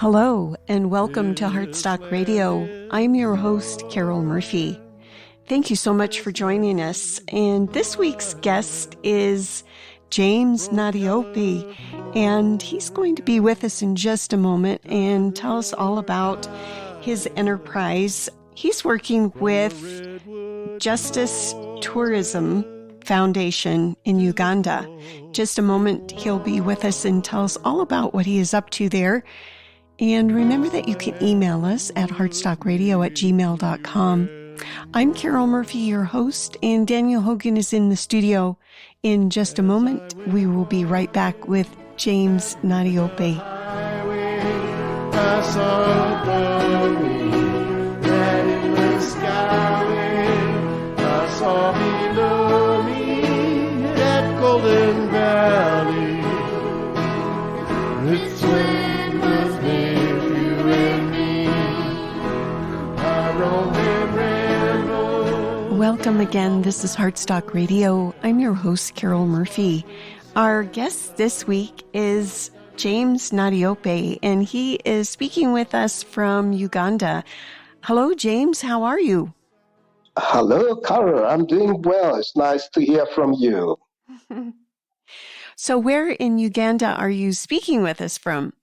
Hello, and welcome to Heartstock Radio. I'm your host, Carol Murphy. Thank you so much for joining us. And this week's guest is James Nadiope, and he's going to be with us in just a moment and tell us all about his enterprise. He's working with Justice Tourism Foundation in Uganda. Just a moment, he'll be with us and tell us all about what he is up to there. And remember that you can email us at heartstockradio@gmail.com. I'm Carol Murphy, your host, and Daniel Hogan is in the studio. In just a moment, we will be right back with James Nadiope. Golden Valley, it's when was made you and me. I roam and ramble. Welcome again. This is Heartstock Radio. I'm your host, Carol Murphy. Our guest this week is James Nadiope, and he is speaking with us from Uganda. Hello, James. How are you? Hello, Carol. I'm doing well. It's nice to hear from you. So where in Uganda are you speaking with us from?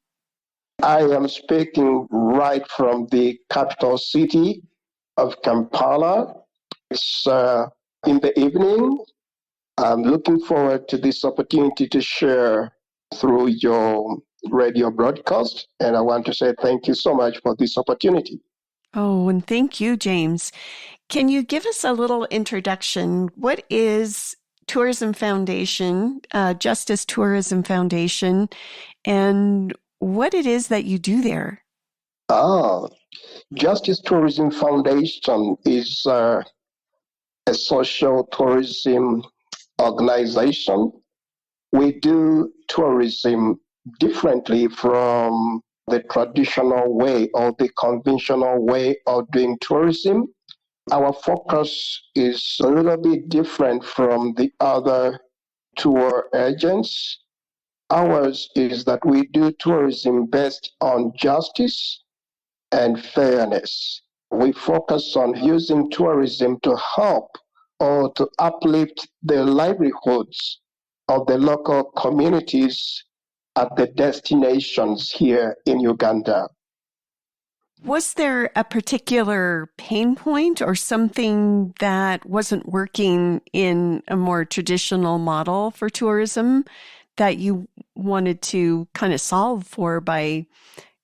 I am speaking right from the capital city of Kampala. It's in the evening. I'm looking forward to this opportunity to share through your radio broadcast, and I want to say thank you so much for this opportunity. Oh, and thank you, James. Can you give us a little introduction? What is Tourism Foundation, Justice Tourism Foundation, and what it is that you do there? Justice Tourism Foundation is a social tourism organization. We do tourism differently from the traditional way or the conventional way of doing tourism. Our focus is a little bit different from the other tour agents. Ours is that we do tourism based on justice and fairness. We focus on using tourism to help or to uplift the livelihoods of the local communities at the destinations here in Uganda. Was there a particular pain point or something that wasn't working in a more traditional model for tourism that you wanted to kind of solve for by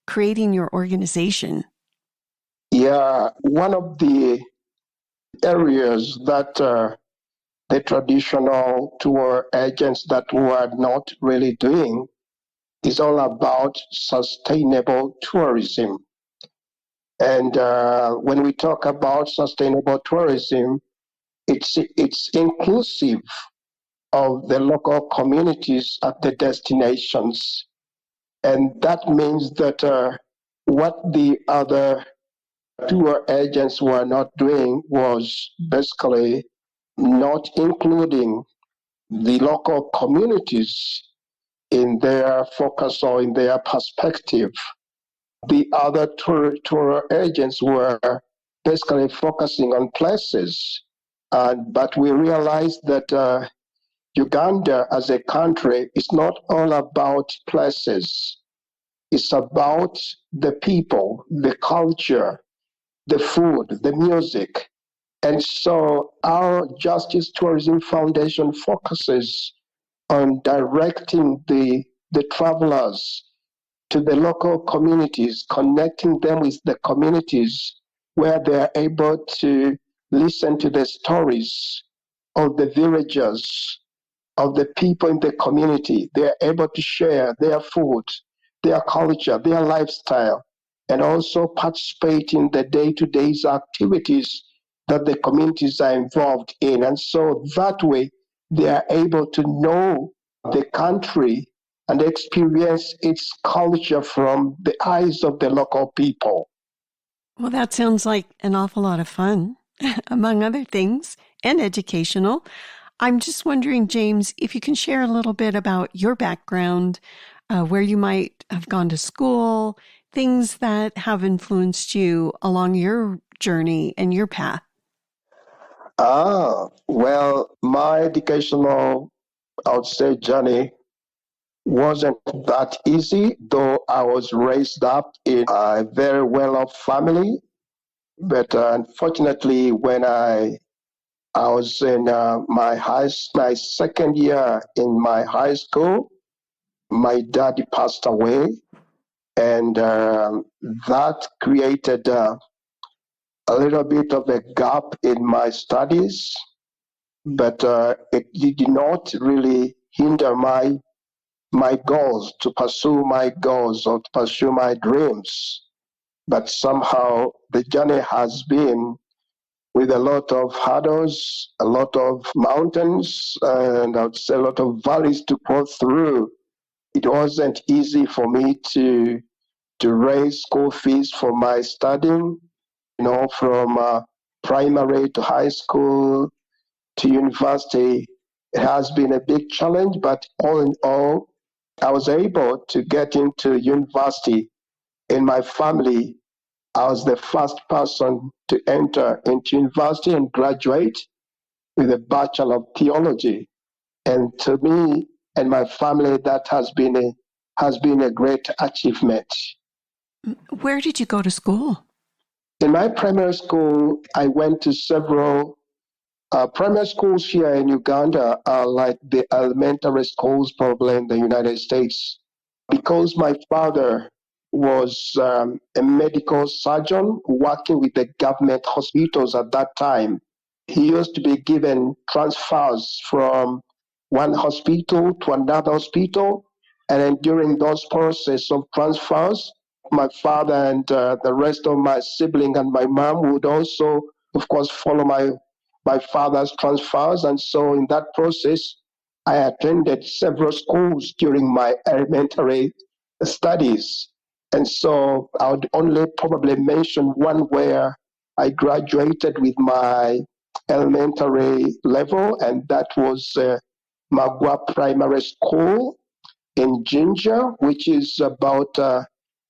creating your organization? Yeah, one of the areas that the traditional tour agents that were not really doing is all about sustainable tourism. And when we talk about sustainable tourism, it's inclusive of the local communities at the destinations. And that means that what the other tour agents were not doing was basically not including the local communities in their focus or in their perspective. The other tour agents were basically focusing on places, but we realized that Uganda as a country is not all about places. It's about the people, the culture, the food, the music. And so our Justice Tourism Foundation focuses on directing the travelers to the local communities, connecting them with the communities where they are able to listen to the stories of the villagers, of the people in the community. They are able to share their food, their culture, their lifestyle, and also participate in the day-to-day activities that the communities are involved in. And so that way, they are able to know the country and experience its culture from the eyes of the local people. Well, that sounds like an awful lot of fun, among other things, and educational. I'm just wondering, James, if you can share a little bit about your background, where you might have gone to school, things that have influenced you along your journey and your path? Well, my educational, I would say, journey wasn't that easy, though I was raised up in a very well-off family. But unfortunately, when I was in my second year in my high school, my daddy passed away, and that created a little bit of a gap in my studies. But it did not really hinder my goals, to pursue my goals or to pursue my dreams. But somehow the journey has been with a lot of hurdles, a lot of mountains, and I would say a lot of valleys to go through. It wasn't easy for me to raise school fees for my studying, from primary to high school to university. It has been a big challenge, but all in all, I was able to get into university. In my family, I was the first person to enter into university and graduate with a Bachelor of Theology. And to me and my family, that has been a great achievement. Where did you go to school? In my primary school, I went to several primary schools here in Uganda are like the elementary schools probably in the United States. Because my father was a medical surgeon working with the government hospitals at that time, he used to be given transfers from one hospital to another hospital. And then during those process of transfers, my father and the rest of my sibling and my mom would also, of course, follow my father's transfers. And so in that process, I attended several schools during my elementary studies. And so I would only probably mention one where I graduated with my elementary level, and that was Magua Primary School in Jinja, which is about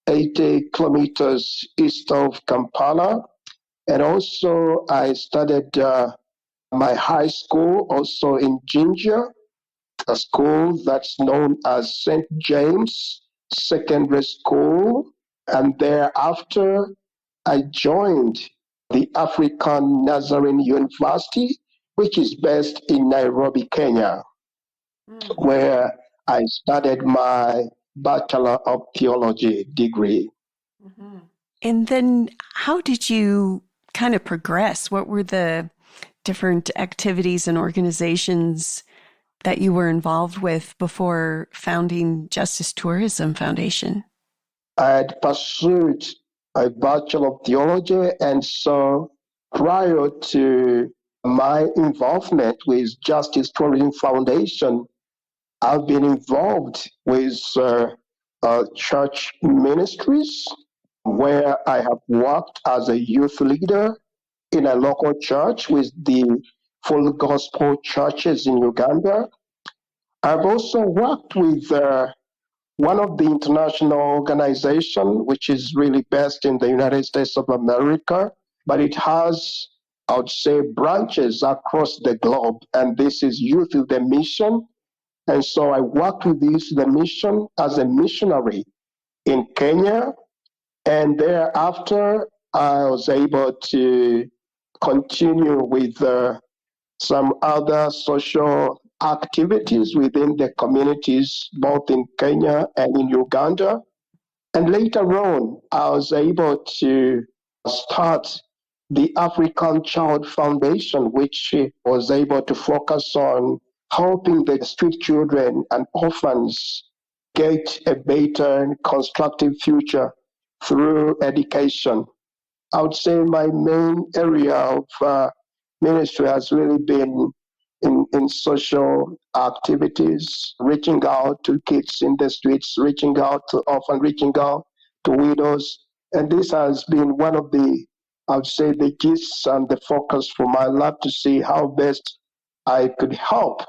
80 kilometers east of Kampala. And also I studied my high school also in Jinja, a school that's known as St. James Secondary School. And thereafter, I joined the African Nazarene University, which is based in Nairobi, Kenya, where I studied my Bachelor of Theology degree. And then how did you kind of progress? What were the different activities and organizations that you were involved with before founding Justice Tourism Foundation? I had pursued a Bachelor of Theology, and so prior to my involvement with Justice Tourism Foundation, I've been involved with church ministries where I have worked as a youth leader in a local church with the Full Gospel churches in Uganda. I've also worked with one of the international organizations, which is really based in the United States of America, but it has, I would say, branches across the globe, and this is Youth with the Mission. And so I worked with Youth with the Mission as a missionary in Kenya, and thereafter I was able to continue with some other social activities within the communities, both in Kenya and in Uganda. And later on, I was able to start the African Child Foundation, which was able to focus on helping the street children and orphans get a better and constructive future through education. I would say my main area of ministry has really been in social activities, reaching out to kids in the streets, reaching out to orphans, reaching out to widows. And this has been one of the, I would say, the gist and the focus for my life, to see how best I could help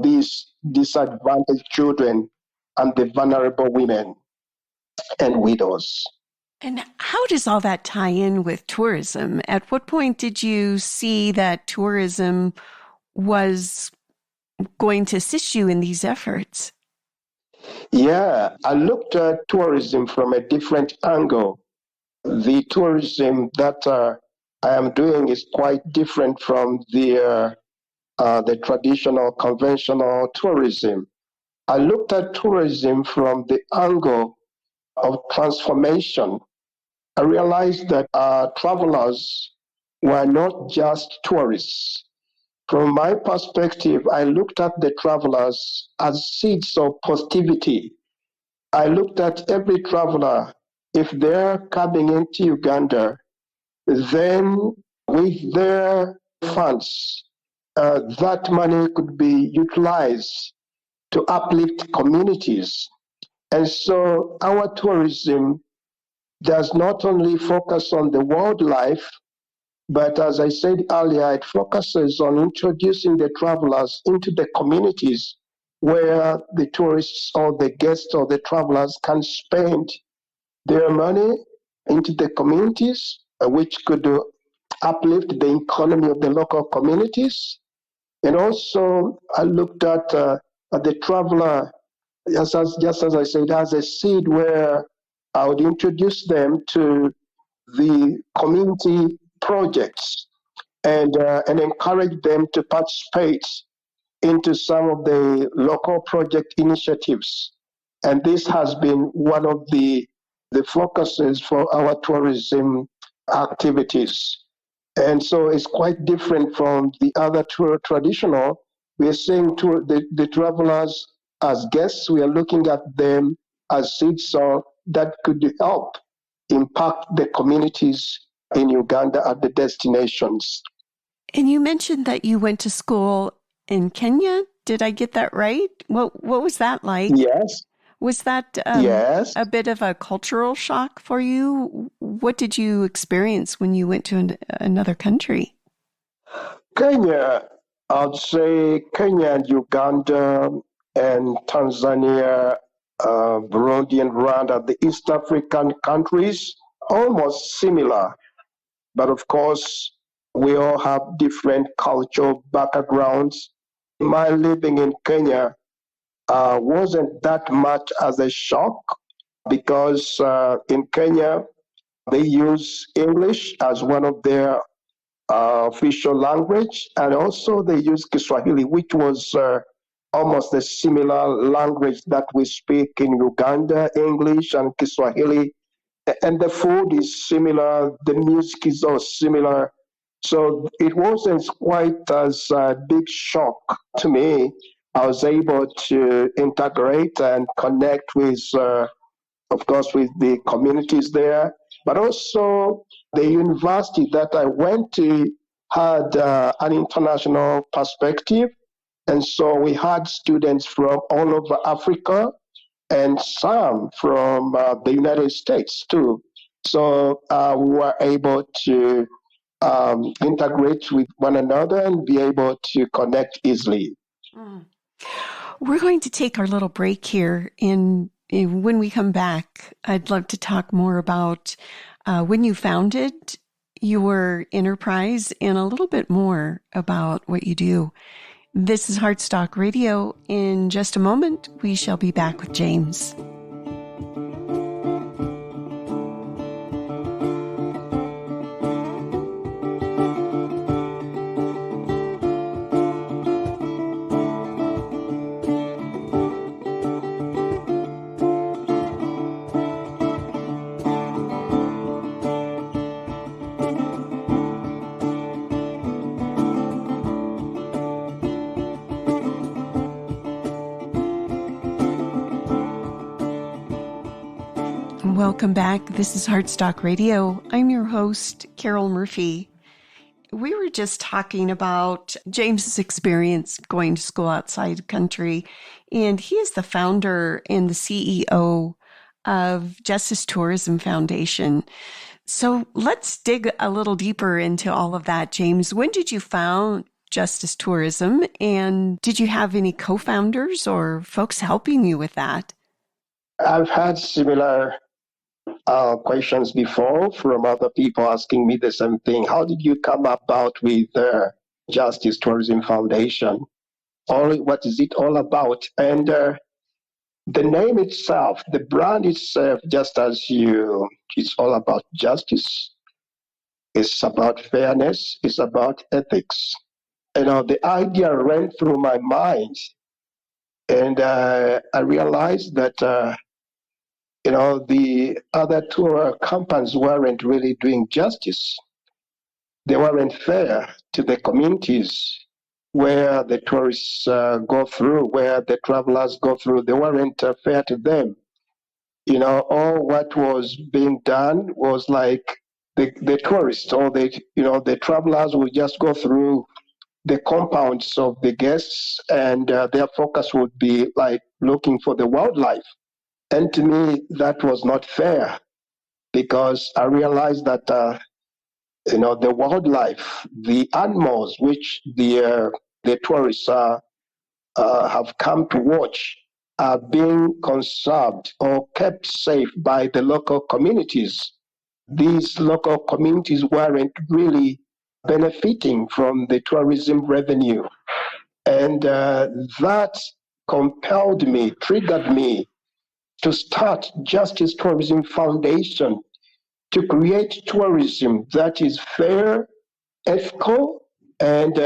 these disadvantaged children and the vulnerable women and widows. And how does all that tie in with tourism? At what point did you see that tourism was going to assist you in these efforts? Yeah, I looked at tourism from a different angle. The tourism that I am doing is quite different from the traditional, conventional tourism. I looked at tourism from the angle of transformation. I realized that travelers were not just tourists. From my perspective, I looked at the travelers as seeds of positivity. I looked at every traveler, if they're coming into Uganda, then with their funds, that money could be utilized to uplift communities. And so our tourism does not only focus on the wildlife, but as I said earlier, it focuses on introducing the travelers into the communities where the tourists or the guests or the travelers can spend their money into the communities, which could uplift the economy of the local communities. And also, I looked at the traveler, just as I said, as a seed where I would introduce them to the community projects and encourage them to participate into some of the local project initiatives. And this has been one of the focuses for our tourism activities. And so it's quite different from the other traditional. We are seeing the travelers as guests. We are looking at them as seeds that could help impact the communities in Uganda at the destinations. And you mentioned that you went to school in Kenya. Did I get that right? What was that like? Yes. Was that Yes. a bit of a cultural shock for you? What did you experience when you went to another country? Kenya, I'd say Kenya and Uganda and Tanzania, Burundi and Rwanda, the East African countries, almost similar. But of course, we all have different cultural backgrounds. My living in Kenya wasn't that much as a shock because in Kenya, they use English as one of their official language, and also they use Kiswahili, which was almost a similar language that we speak in Uganda, English and Kiswahili. And the food is similar, the music is all similar. So it wasn't quite as a big shock to me. I was able to integrate and connect with, of course, with the communities there, but also the university that I went to had an international perspective. And so we had students from all over Africa and some from the United States too. So we were able to integrate with one another and be able to connect easily. Mm. We're going to take our little break here. And when we come back, I'd love to talk more about when you founded your enterprise and a little bit more about what you do. This is Heartstock Radio. In just a moment, we shall be back with James. Welcome back. This is Heartstock Radio. I'm your host, Carol Murphy. We were just talking about James's experience going to school outside the country, and he is the founder and the CEO of Justice Tourism Foundation. So let's dig a little deeper into all of that, James. When did you found Justice Tourism, and did you have any co-founders or folks helping you with that? I've had similar questions before from other people asking me the same thing. How did you come about with Justice Tourism Foundation? What is it all about? And the name itself, the brand itself, just as it's all about justice. It's about fairness. It's about ethics. The idea ran through my mind, and I realized that the other tour companies weren't really doing justice. They weren't fair to the communities where the tourists go through, where the travelers go through. They weren't fair to them. All what was being done was like the tourists or the travelers would just go through the compounds of the guests, and their focus would be like looking for the wildlife. And to me, that was not fair, because I realized that the wildlife, the animals which the tourists have come to watch, are being conserved or kept safe by the local communities. These local communities weren't really benefiting from the tourism revenue. And that compelled me, triggered me to start Justice Tourism Foundation, to create tourism that is fair, ethical, and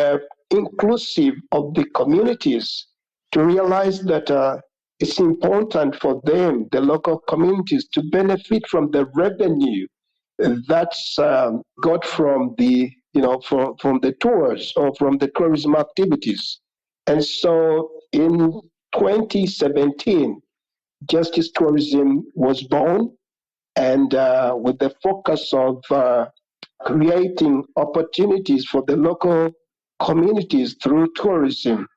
inclusive of the communities, to realize that it's important for them, the local communities, to benefit from the revenue that's got from the from the tours or from the tourism activities. And so in 2017, Justice Tourism was born, and with the focus of creating opportunities for the local communities through tourism,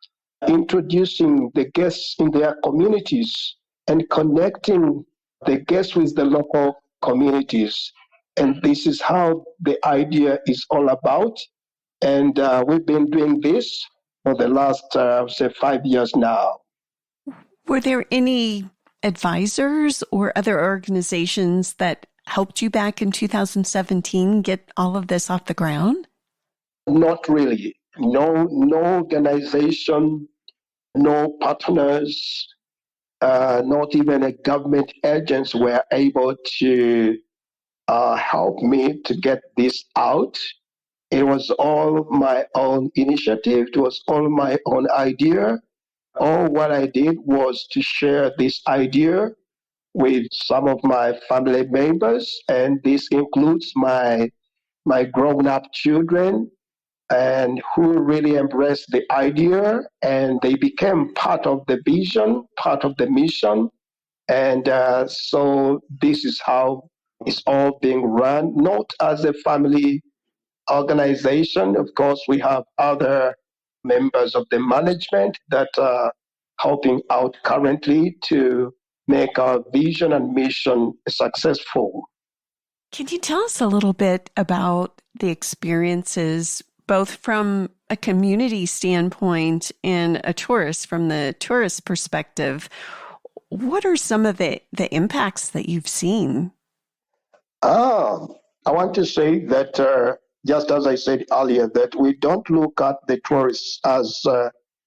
introducing the guests in their communities, and connecting the guests with the local communities. And this is how the idea is all about. And we've been doing this for the last, say, 5 years now. Were there any advisors or other organizations that helped you back in 2017 get all of this off the ground? Not really. No organization, no partners, not even a government agents were able to help me to get this out. It was all my own initiative. It was all my own idea. All what I did was to share this idea with some of my family members, and this includes my grown-up children, and who really embraced the idea, and they became part of the vision, part of the mission. And so this is how it's all being run, not as a family organization. Of course, we have other members of the management that are helping out currently to make our vision and mission successful. Can you tell us a little bit about the experiences, both from a community standpoint and a tourist, from the tourist perspective? What are some of the impacts that you've seen? I want to say that just as I said earlier, that we don't look at the tourists as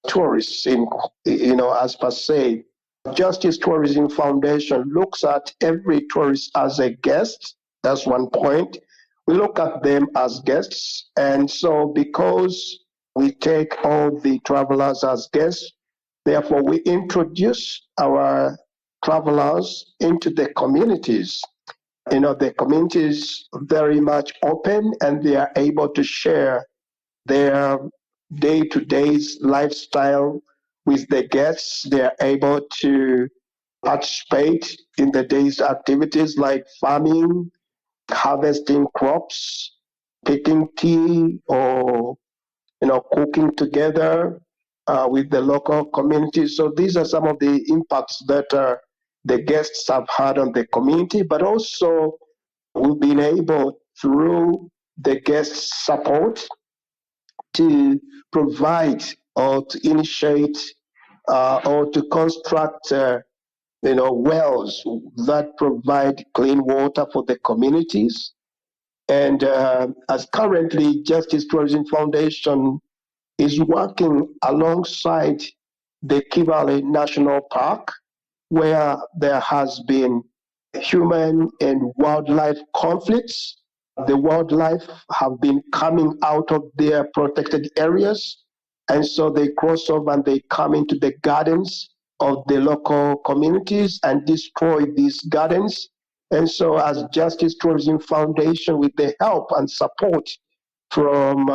tourists as per se. Justice Tourism Foundation looks at every tourist as a guest. That's one point. We look at them as guests. And so because we take all the travelers as guests, therefore we introduce our travelers into the communities. The communities very much open, and they are able to share their day-to-day lifestyle with the guests. They are able to participate in the day's activities like farming, harvesting crops, picking tea, or cooking together with the local community. So these are some of the impacts that the guests have had on the community, but also we've been able, through the guests' support, to provide or to initiate or to construct wells that provide clean water for the communities. And as currently, Justice Tourism Foundation is working alongside the Kivale National Park, where there has been human and wildlife conflicts. The wildlife have been coming out of their protected areas, and so they cross over and they come into the gardens of the local communities and destroy these gardens. And so, as Justice Tourism Foundation, with the help and support from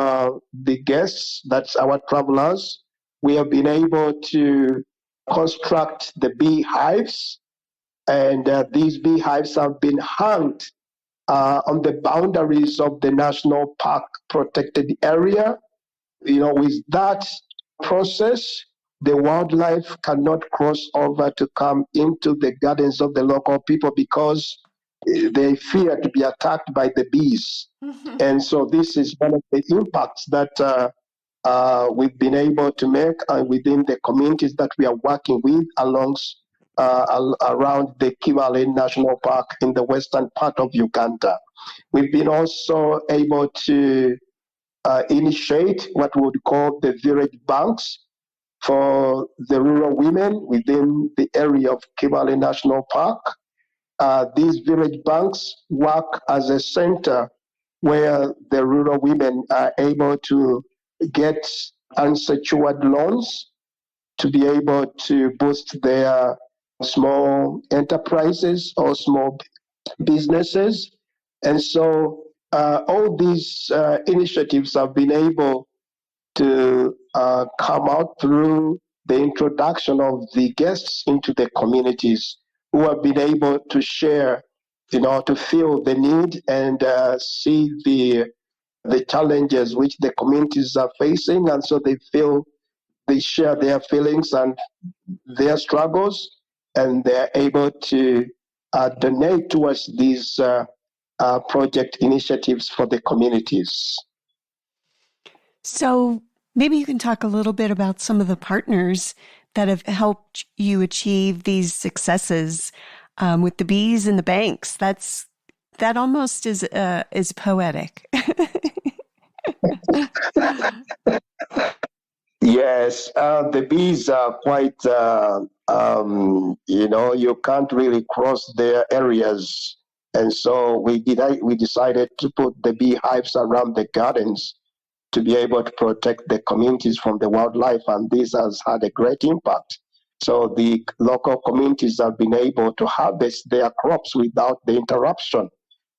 the guests, that's our travelers, we have been able to construct the beehives, and these beehives have been hung on the boundaries of the national park protected area. With that process, the wildlife cannot cross over to come into the gardens of the local people because they fear to be attacked by the bees. And so this is one of the impacts that we've been able to make within the communities that we are working with around the Kivale National Park in the western part of Uganda. We've been also able to initiate what we would call the village banks for the rural women within the area of Kivale National Park. These village banks work as a center where the rural women are able to get unsecured loans to be able to boost their small enterprises or small businesses. And so all these initiatives have been able to come out through the introduction of the guests into the communities who have been able to share, to feel the need and see the challenges which the communities are facing. And so they share their feelings and their struggles, and they're able to donate towards these project initiatives for the communities. So maybe you can talk a little bit about some of the partners that have helped you achieve these successes with the bees and the banks. That almost is poetic. Yes, the bees are quite, you can't really cross their areas. And so we decided to put the beehives around the gardens to be able to protect the communities from the wildlife. And this has had a great impact. So the local communities have been able to harvest their crops without the interruption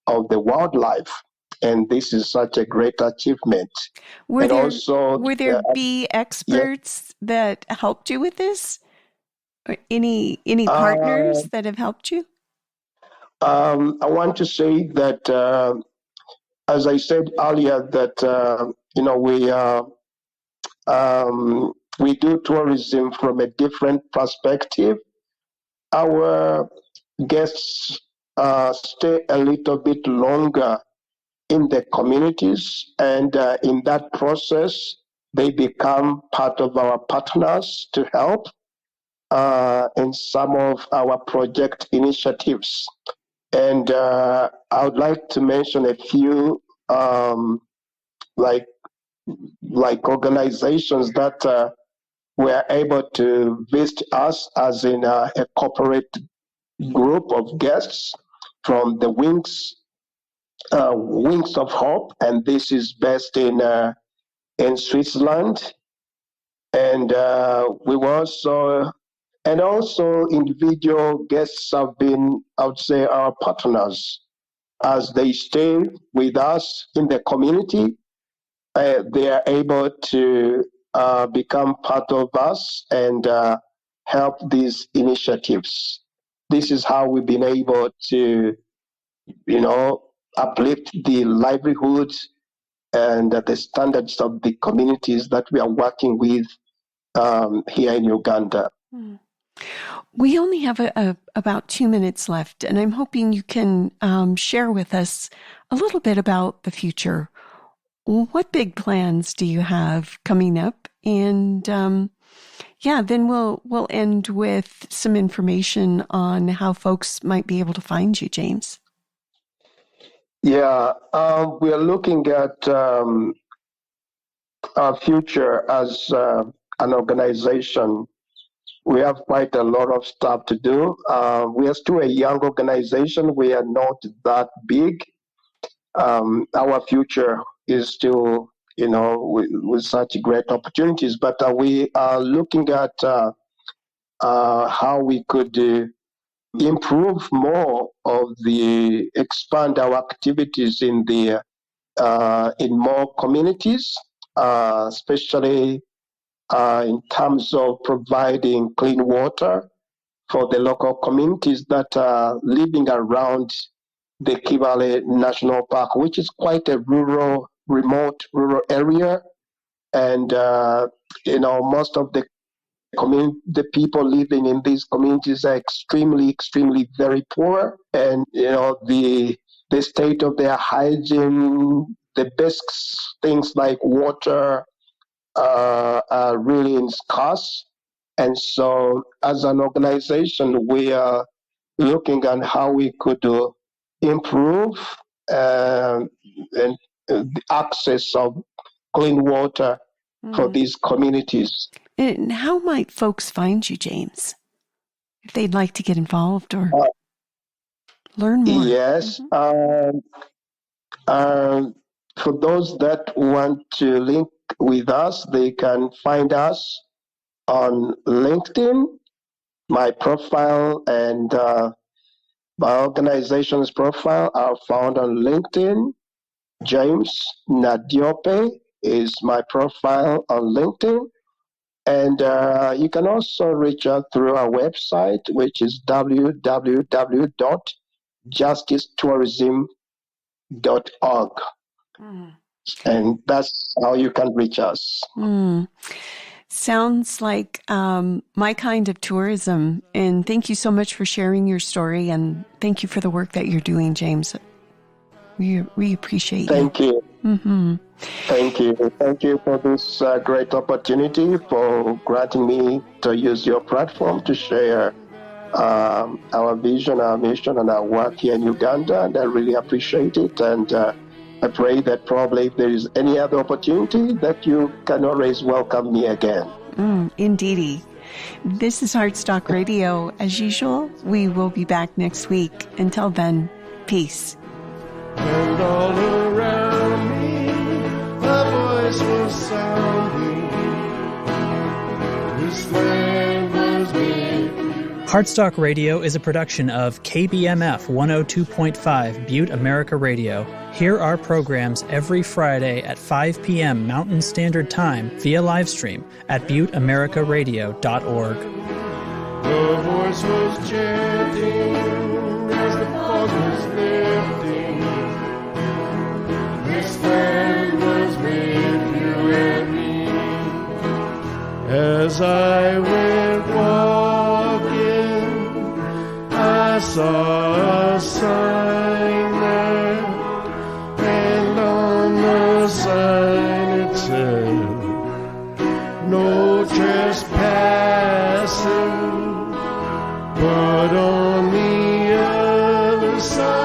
of the wildlife. And this is such a great achievement. Were there bee experts that helped you with this? Or any partners that have helped you? I want to say that, as I said earlier, that we do tourism from a different perspective. Our guests stay a little bit longer in the communities, and in that process, they become part of our partners to help in some of our project initiatives. And I would like to mention a few like organizations that were able to visit us, as in a corporate group of guests from the Wings of Hope, and this is based in Switzerland. And we were also individual guests have been, I would say, our partners as they stay with us in the community. They are able to become part of us and help these initiatives. This is how we've been able to, uplift the livelihoods and the standards of the communities that we are working with here in Uganda. We only have about 2 minutes left, and I'm hoping you can share with us a little bit about the future. What big plans do you have coming up? And Yeah, then we'll end with some information on how folks might be able to find you, James. Yeah, we are looking at our future as an organization. We have quite a lot of stuff to do. We are still a young organization. We are not that big. Our future is still, with such great opportunities, but we are looking at how we could improve more of expand our activities in more communities, especially in terms of providing clean water for the local communities that are living around the Kibale National Park, which is quite a remote rural area. And, most of the people living in these communities are extremely very poor. And, the state of their hygiene, the basic things like water, are really scarce. And so, as an organization, we are looking at how we could improve and the access of clean water for these communities. And how might folks find you, James, if they'd like to get involved or learn more? Yes. For those that want to link with us, they can find us on LinkedIn. My profile and my organization's profile are found on LinkedIn. James Nadiope is my profile on LinkedIn. And you can also reach out through our website, which is www.justicetourism.org. And that's how you can reach us. Sounds like my kind of tourism. And thank you so much for sharing your story. And thank you for the work that you're doing, James. We appreciate you. Thank you. Mm-hmm. Thank you. Thank you for this great opportunity, for granting me to use your platform to share our vision, our mission, and our work here in Uganda. And I really appreciate it. And I pray that probably if there is any other opportunity, that you can always welcome me again. Indeedy. This is Heartstock Radio. As usual, we will be back next week. Until then, peace. And all around me, a voice was sounding. This land was made. Heartstock Radio is a production of KBMF 102.5 Butte America Radio. Hear our programs every Friday at 5 p.m. Mountain Standard Time via livestream at butteamericaradio.org. The voice was chanting as the fog was lifting. This land was made for you and me. As I went walking, I saw a sign there, and on the sign it said, "No trespassing." But on the other side